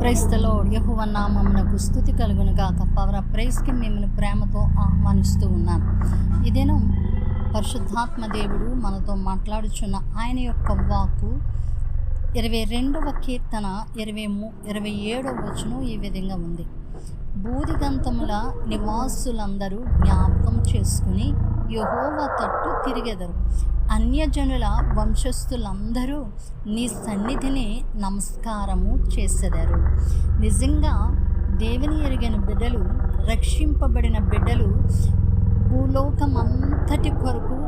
Praise the lord. యెహోవా నామమునకు స్తుతి కలుగును గాక. పవర్ ఆఫ్ ప్రైజ్కి మిమ్మల్ని ప్రేమతో ఆహ్వానిస్తూ ఉన్నాను. ఇదేను పరిశుద్ధాత్మ దేవుడు మనతో మాట్లాడుచున్న ఆయన యొక్క వాక్కు 22వ కీర్తన 27వ వచనం ఈ విధంగా ఉంది. బూదిగంతముల నివాసులందరూ జ్ఞాపకం చేసుకుని యెహోవా తట్టు తిరిగెదరు. అన్యజనుల వంశస్థులందరూ నీ సన్నిధిని నమస్కారము చేసెదరు. నిజంగా దేవుని ఎరిగిన బిడ్డలు, రక్షింపబడిన బిడ్డలు భూలోకమంతటి కొరకు,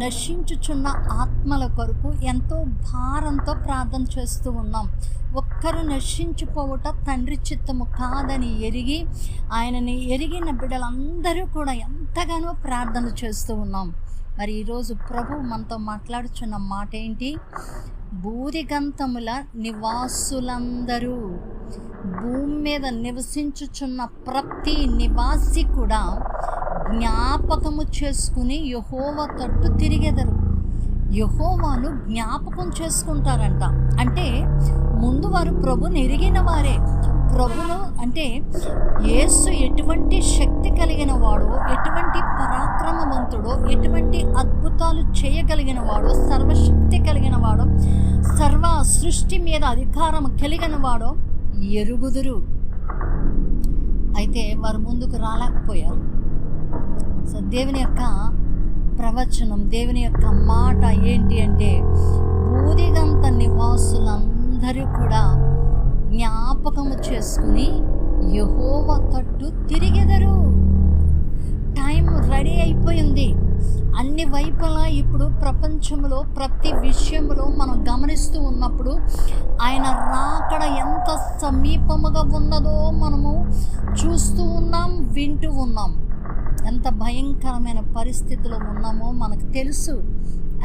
నశించుచున్న ఆత్మల కొరకు ఎంతో భారంతో ప్రార్థన చేస్తూ ఉన్నాం. ఒక్కరు నశించిపోవుట తండ్రి చిత్తము కాదని ఎరిగి, ఆయనని ఎరిగిన బిడ్డలందరూ కూడా ఎంతగానో ప్రార్థన చేస్తూ ఉన్నాం. మరి ఈరోజు ప్రభు మనతో మాట్లాడుచున్న మాట ఏంటి? బూదిగంతముల నివాసులందరూ, భూమి మీద నివసించుచున్న ప్రతి నివాసి కూడా జ్ఞాపకము చేసుకుని యెహోవా తట్టు తిరిగెదరు. యెహోవాను జ్ఞాపకం చేసుకుంటారంట. అంటే ముందు వారు ప్రభుని ఎరిగిన వారే. ప్రభును అంటే యేసు ఎటువంటి శక్తి కలిగిన వాడో, ఎటువంటి పరాక్రమవంతుడో, ఎటువంటి అద్భుతాలు చేయగలిగిన వాడో, సర్వశక్తి కలిగిన వాడో, సర్వ సృష్టి మీద అధికారం కలిగిన వాడో ఎరుగుదురు. అయితే వారు ముందుకు రాలేకపోయారు. సో దేవుని యొక్క ప్రవచనం, దేవుని యొక్క మాట ఏంటి అంటే, బూదిగంత నివాసులందరూ కూడా జ్ఞాపకము చేసుకుని యెహోవా తట్టు తిరిగెదరు. టైం రెడీ అయిపోయింది. అన్ని వైపులా ఇప్పుడు ప్రపంచంలో ప్రతి విషయంలో మనం గమనిస్తూ ఉన్నప్పుడు ఆయన రాకడ ఎంత సమీపముగా ఉన్నదో మనము చూస్తూ ఉన్నాం, వింటూ ఉన్నాం. ఎంత భయంకరమైన పరిస్థితిలో ఉన్నామో మనకు తెలుసు.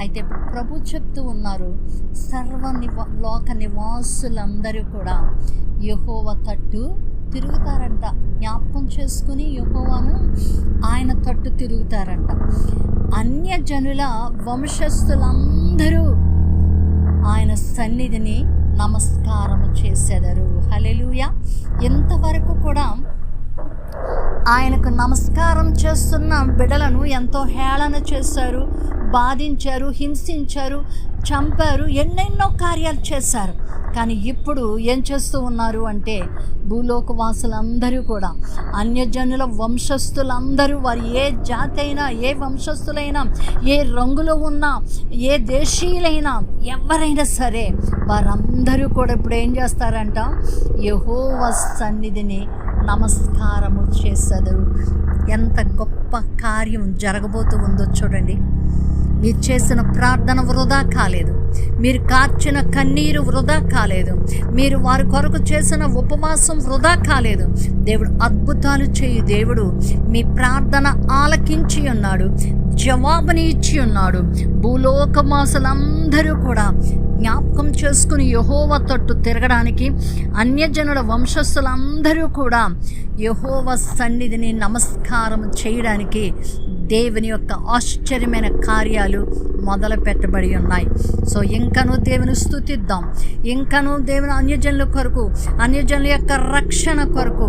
అయితే ఇప్పుడు ప్రభు చెప్తూ ఉన్నారు, లోక నివాసులందరూ కూడా యెహోవా తట్టు తిరుగుతారంట. జ్ఞాపకం చేసుకుని యెహోవాను ఆయన తట్టు తిరుగుతారంట. అన్యజనుల వంశస్థులందరూ ఆయన సన్నిధిని నమస్కారము చేసెదరు. హల్లెలూయా. ఇంతవరకు కూడా ఆయనకు నమస్కారం చేస్తున్న బిడ్డలను ఎంతో హేళన చేశారు, బాధించారు, హింసించారు, చంపారు, ఎన్నెన్నో కార్యాలు చేశారు. కానీ ఇప్పుడు ఏం చేస్తూ ఉన్నారు అంటే, భూలోకవాసులందరూ కూడా, అన్యజనుల వంశస్థులందరూ, వారు ఏ జాతి అయినా, ఏ వంశస్థులైనా, ఏ రంగులో ఉన్నా, ఏ దేశీయులైనా, ఎవరైనా సరే వారందరూ కూడా ఇప్పుడు ఏం చేస్తారంట? యెహోవా సన్నిధిని నమస్కారము చేసెదరు. ఎంత గొప్ప కార్యం జరగబోతూ ఉందో చూడండి. మీరు చేసిన ప్రార్థన వృధా కాలేదు, మీరు కార్చిన కన్నీరు వృధా కాలేదు, మీరు వారి కొరకు చేసిన ఉపవాసం వృధా కాలేదు. దేవుడు అద్భుతాలు చేయు దేవుడు. మీ ప్రార్థన ఆలకించి ఉన్నాడు, జవాబుని ఇచ్చి ఉన్నాడు. భూలోకవాసులందరూ కూడా జ్ఞాపకం చేసుకుని యెహోవా తట్టు తిరగడానికి, అన్యజనుల వంశస్థులందరూ కూడా యెహోవా సన్నిధిని నమస్కారం చేయడానికి దేవుని యొక్క ఆశ్చర్యమైన కార్యాలు మొదలు పెట్టబడి ఉన్నాయి. సో ఇంకనూ దేవుని స్తుతిద్దాం. ఇంకనూ దేవుని అన్యజనుల కొరకు, అన్యజనుల యొక్క రక్షణ కొరకు,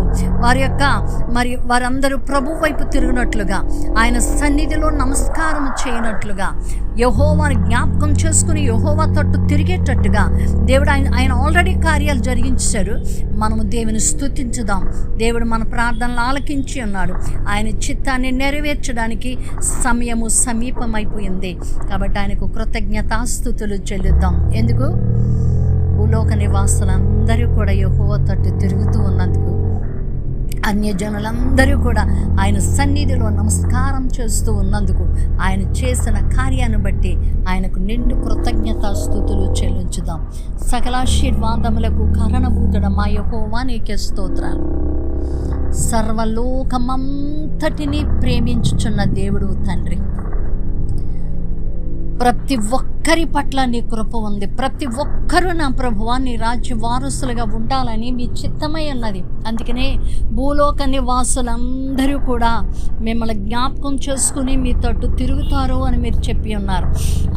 వారందరూ ప్రభు వైపు తిరిగినట్లుగా, ఆయన సన్నిధిలో నమస్కారం చేయనట్లుగా, యెహోవాను జ్ఞాపకం చేసుకుని యెహోవా తట్టు తిరిగేటట్టుగా దేవుడు ఆయన ఆల్రెడీ కార్యాలు జరిగించారు. మనము దేవుని స్తుతించుదాం. దేవుడు మన ప్రార్థనలు ఆలకించి ఉన్నాడు. ఆయన చిత్తాన్ని నెరవేర్చడానికి సమయము సమీపమైపోయింది. కాబట్టి ఆయనకు కృతజ్ఞతాస్తుతులు చెల్లిద్దాం. ఎందుకు? భూలోక నివాసులందరూ కూడా యెహోవా తట్టు తిరుగుతూ ఉన్నందుకు, అన్యజనులందరూ కూడా ఆయన సన్నిధిలో నమస్కారం చేస్తూ ఉన్నందుకు, ఆయన చేసిన కార్యాన్ని బట్టి ఆయనకు నిండు కృతజ్ఞతాస్తుతులు చెల్లించుదాం. సకలాశీర్వాదములకు కారణభూతుడ మా యెహోవా నీకే స్తోత్రాలు. సర్వలోకమంతటిని ప్రేమించుచున్న దేవుడు తండ్రి, ప్రతి ఒక్కరి పట్ల నీ కృప ఉంది. ప్రతి ఒక్కరూ నా ప్రభువా నీ రాజ్య వారసులుగా ఉండాలని మీ చిత్తమై ఉన్నది. అందుకనే భూలోక నివాసులందరూ కూడా మిమ్మల్ని జ్ఞాపకం చేసుకుని మీ తట్టు తిరుగుతారు అని మీరు చెప్పి ఉన్నారు.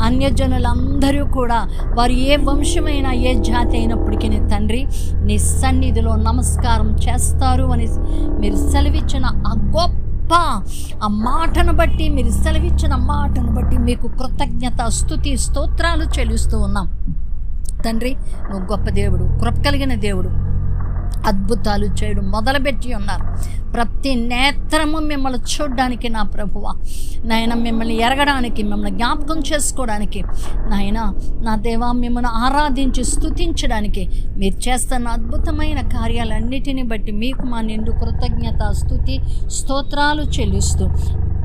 అన్యజనులందరూ కూడా వారు ఏ వంశమైనా ఏ జాతి అయినప్పటికీ తండ్రి నీ సన్నిధిలో నమస్కారం చేస్తారు అని మీరు సెలవిచ్చిన ఆ గొప్ప ఆ మాటను బట్టి, మీరు సెలవిచ్చిన మాటను బట్టి మీకు కృతజ్ఞత, స్తుతి, స్తోత్రాలు చెల్లిస్తూ ఉన్నాం. తండ్రి నువ్వు గొప్ప దేవుడు, కృప కలిగిన దేవుడు, అద్భుతాలు చేయడం మొదలుపెట్టి ఉన్నారు. ప్రతి నేత్రము మిమ్మల్ని చూడడానికి నా ప్రభువా, నాయన మిమ్మల్ని ఎరగడానికి, మిమ్మల్ని జ్ఞాపకం చేసుకోవడానికి, నాయన నా దేవా మిమ్మల్ని ఆరాధించి స్తుతించడానికి మీరు చేస్తున్న అద్భుతమైన కార్యాలన్నిటిని బట్టి మీకు మా నిండు కృతజ్ఞత, స్తుతి, స్తోత్రాలు చెల్లిస్తూ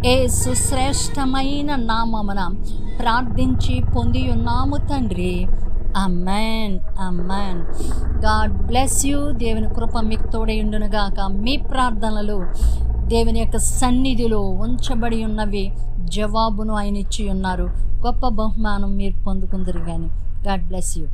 యేసు శ్రేష్టమైన నామమున ప్రార్థించి పొంది ఉన్నాము తండ్రి. Amen, amen. God bless you. దేవుని కృప మీకు తోడై ఉండునుగాక. మీ ప్రార్థనలు దేవుని యొక్క సన్నిధిలో ఉంచబడి ఉన్నవి, జవాబును ఆయన ఇచ్చి ఉన్నారు. గొప్ప బహుమానం మీరు పొందుకుందరు కానీ. God bless you.